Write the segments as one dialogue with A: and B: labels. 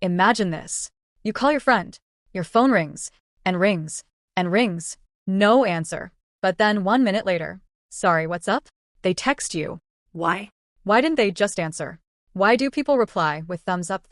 A: Imagine this. You call your friend. Your phone rings, and rings, and rings. No answer. But then 1 minute later, sorry, what's up? They text you.
B: Why?
A: Why didn't they just answer? Why do people reply with thumbs up,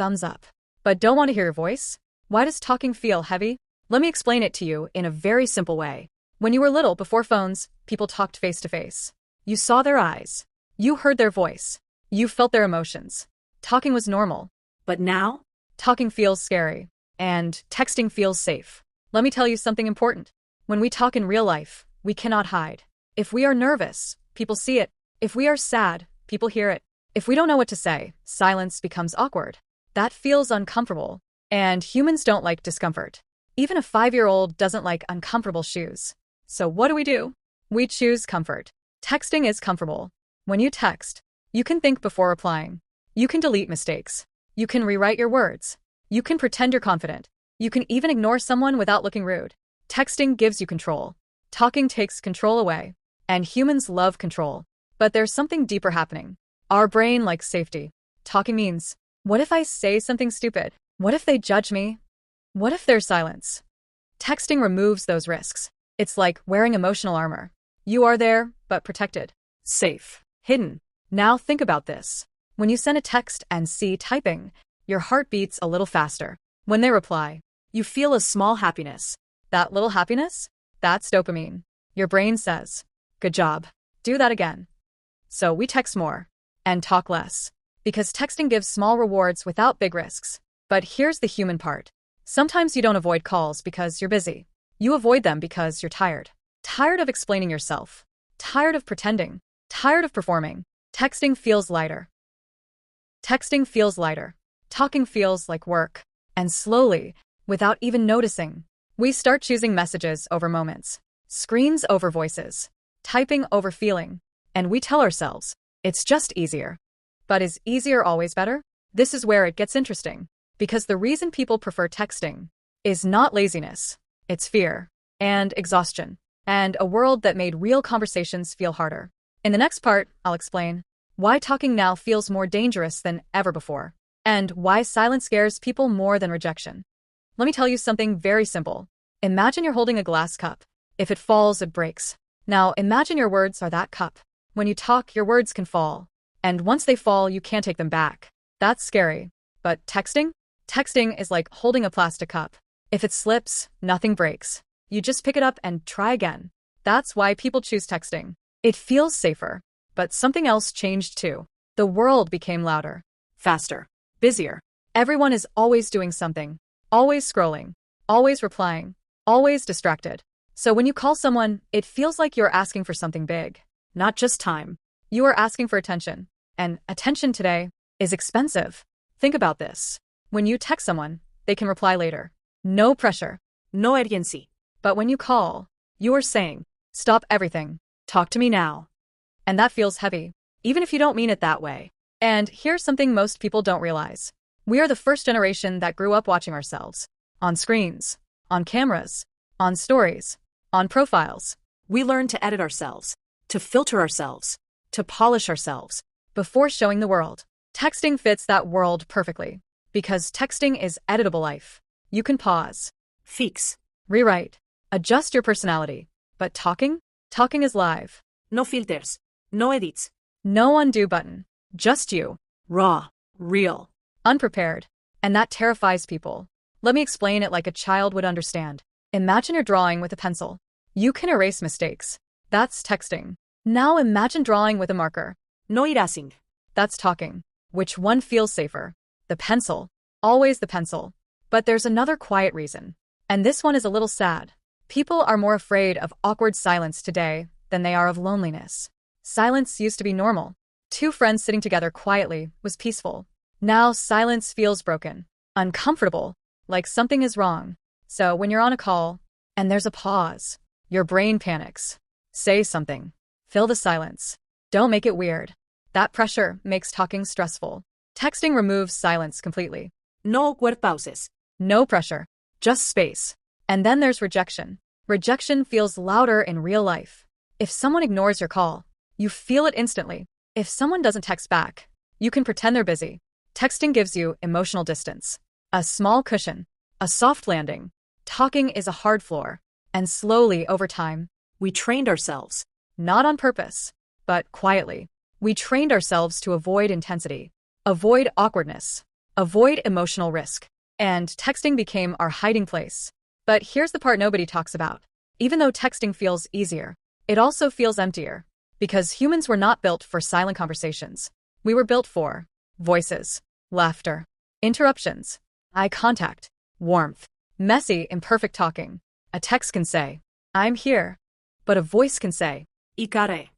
A: but don't want to hear your voice? Why does talking feel heavy? Let me explain it to you in a very simple way. When you were little, before phones, people talked face to face. You saw their eyes. You heard their voice. You felt their emotions. Talking was normal.
B: But now?
A: Talking feels scary. And texting feels safe. Let me tell you something important. When we talk in real life, we cannot hide. If we are nervous, people see it. If we are sad, people hear it. If we don't know what to say, silence becomes awkward. That feels uncomfortable. And humans don't like discomfort. Even a 5-year-old doesn't like uncomfortable shoes. So what do? We choose comfort. Texting is comfortable. When you text, you can think before replying. You can delete mistakes. You can rewrite your words. You can pretend you're confident. You can even ignore someone without looking rude. Texting gives you control. Talking takes control away. And humans love control. But there's something deeper happening. Our brain likes safety. Talking means, what if I say something stupid? What if they judge me? What if there's silence? Texting removes those risks. It's like wearing emotional armor. You are there, but protected. Safe. Hidden. Now think about this. When you send a text and see typing, your heart beats a little faster. When they reply, you feel a small happiness. That little happiness? That's dopamine. Your brain says, good job. Do that again. So we text more and talk less because texting gives small rewards without big risks. But here's the human part. Sometimes you don't avoid calls because you're busy. You avoid them because you're tired. Tired of explaining yourself. Tired of pretending. Tired of performing. Texting feels lighter. Texting feels lighter. Talking feels like work. And slowly, without even noticing, we start choosing messages over moments, screens over voices, typing over feeling. And we tell ourselves, it's just easier. But is easier always better? This is where it gets interesting. Because the reason people prefer texting is not laziness, it's fear and exhaustion and a world that made real conversations feel harder. In the next part, I'll explain why talking now feels more dangerous than ever before and why silence scares people more than rejection. Let me tell you something very simple. Imagine you're holding a glass cup. If it falls, it breaks. Now imagine your words are that cup. When you talk, your words can fall. And once they fall, you can't take them back. That's scary. But texting? Texting is like holding a plastic cup. If it slips, nothing breaks. You just pick it up and try again. That's why people choose texting. It feels safer. But something else changed too. The world became louder, faster, busier. Everyone is always doing something, always scrolling, always replying, always distracted. So when you call someone, it feels like you're asking for something big, not just time. You are asking for attention. And attention today is expensive. Think about this. When you text someone, they can reply later. No pressure.
B: No urgency.
A: But when you call, you are saying, stop everything. Talk to me now. And that feels heavy, even if you don't mean it that way. And here's something most people don't realize. We are the first generation that grew up watching ourselves. On screens, on cameras, on stories, on profiles.
B: We learned to edit ourselves, to filter ourselves,
A: to polish ourselves before showing the world. Texting fits that world perfectly. Because texting is editable life. You can pause,
B: fix,
A: rewrite, adjust your personality. But talking? Talking is live.
B: No filters, no edits.
A: No undo button. Just you.
B: Raw, real,
A: unprepared. And that terrifies people. Let me explain it like a child would understand. Imagine you're drawing with a pencil. You can erase mistakes. That's texting. Now imagine drawing with a marker.
B: No erasing.
A: That's talking. Which one feels safer? The pencil. Always the pencil. But there's another quiet reason. And this one is a little sad. People are more afraid of awkward silence today than they are of loneliness. Silence used to be normal. Two friends sitting together quietly was peaceful. Now silence feels broken, uncomfortable, like something is wrong. So when you're on a call and there's a pause, your brain panics. Say something. Fill the silence. Don't make it weird. That pressure makes talking stressful. Texting removes silence completely.
B: No awkward pauses.
A: No pressure. Just space. And then there's rejection. Rejection feels louder in real life. If someone ignores your call, you feel it instantly. If someone doesn't text back, you can pretend they're busy. Texting gives you emotional distance. A small cushion. A soft landing. Talking is a hard floor. And slowly, over time,
B: We trained ourselves.
A: not on purpose, but quietly, we trained ourselves to avoid intensity, avoid awkwardness, avoid emotional risk. And texting became our hiding place. But here's the part nobody talks about. Even though texting feels easier, it also feels emptier. Because humans were not built for silent conversations. We were built for voices, laughter, interruptions, eye contact, warmth, messy, imperfect talking. A text can say, I'm here, but a voice can say,
B: Ikare.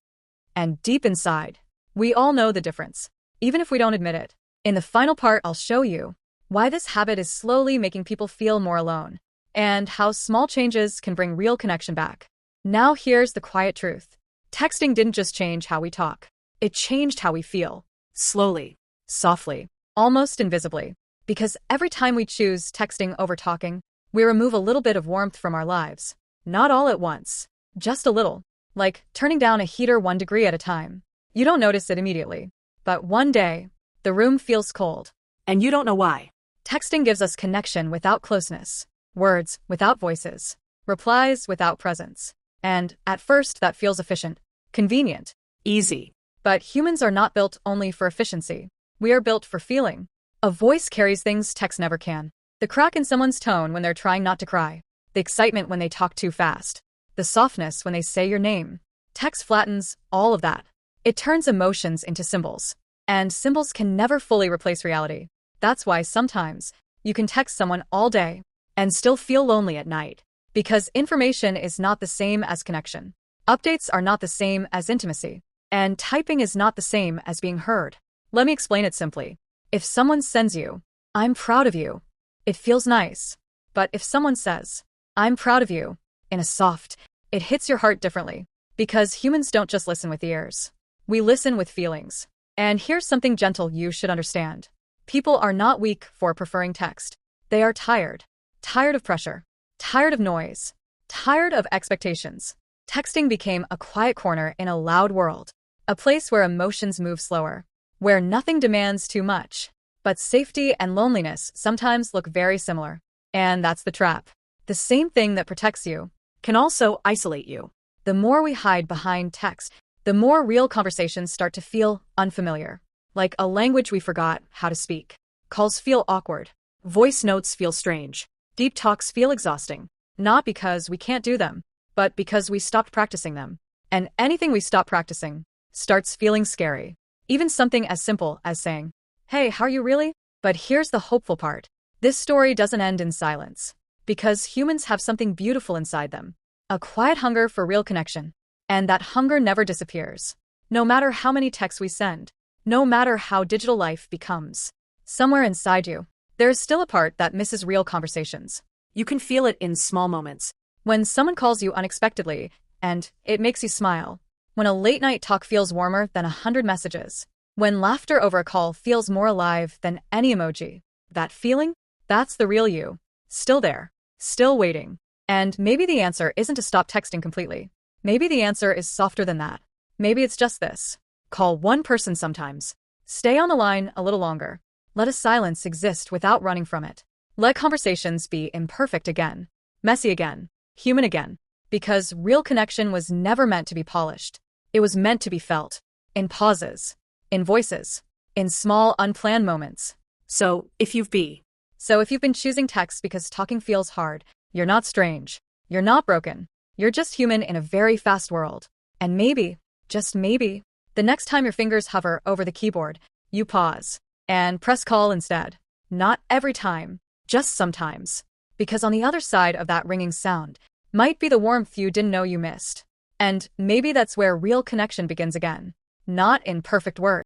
A: and deep inside, we all know the difference, even if we don't admit it. In the final part, I'll show you why this habit is slowly making people feel more alone, and how small changes can bring real connection back. Now here's the quiet truth. Texting didn't just change how we talk. It changed how we feel.
B: Slowly.
A: Softly, almost invisibly. Because every time we choose texting over talking, we remove a little bit of warmth from our lives. Not all at once. Just a little. Like turning down a heater 1 degree at a time. You don't notice it immediately. But one day, the room feels cold.
B: And you don't know why.
A: Texting gives us connection without closeness. Words without voices. Replies without presence. And, at first, that feels efficient. Convenient.
B: Easy.
A: But humans are not built only for efficiency. We are built for feeling. A voice carries things text never can. The crack in someone's tone when they're trying not to cry. The excitement when they talk too fast. The softness when they say your name. Text flattens all of that. It turns emotions into symbols. And symbols can never fully replace reality. That's why sometimes you can text someone all day and still feel lonely at night. Because information is not the same as connection. Updates are not the same as intimacy. And typing is not the same as being heard. Let me explain it simply. If someone sends you, I'm proud of you, it feels nice. But if someone says, I'm proud of you, in a soft, it hits your heart differently. Because humans don't just listen with ears. We listen with feelings. And here's something gentle you should understand. People are not weak for preferring text. They are tired. Tired of pressure. Tired of noise. Tired of expectations. Texting became a quiet corner in a loud world. A place where emotions move slower. Where nothing demands too much. But safety and loneliness sometimes look very similar. And that's the trap. The same thing that protects you
B: Can also isolate you.
A: the more we hide behind text, the more real conversations start to feel unfamiliar. Like a language we forgot how to speak. Calls feel awkward.
B: Voice notes feel strange.
A: Deep talks feel exhausting. Not because we can't do them, but because we stopped practicing them. And anything we stop practicing starts feeling scary. Even something as simple as saying, hey, how are you really? But here's the hopeful part. This story doesn't end in silence. Because humans have something beautiful inside them. A quiet hunger for real connection. And that hunger never disappears. No matter how many texts we send. No matter how digital life becomes. Somewhere inside you, there is still a part that misses real conversations.
B: You can feel it in small moments.
A: When someone calls you unexpectedly, and it makes you smile. When a late night talk feels warmer than 100 messages. When laughter over a call feels more alive than any emoji. That feeling? That's the real you. Still there. Still waiting. And maybe the answer isn't to stop texting completely. Maybe the answer is softer than that. Maybe it's just this. Call one person sometimes. Stay on the line a little longer. Let a silence exist without running from it. Let conversations be imperfect again. Messy again. Human again. Because real connection was never meant to be polished. It was meant to be felt. In pauses. In voices. In small, unplanned moments.
B: So, if you've
A: been choosing text because talking feels hard, you're not strange. You're not broken. You're just human in a very fast world. And maybe, just maybe, the next time your fingers hover over the keyboard, you pause and press call instead. Not every time, just sometimes. Because on the other side of that ringing sound might be the warmth you didn't know you missed. And maybe that's where real connection begins again. Not in perfect words.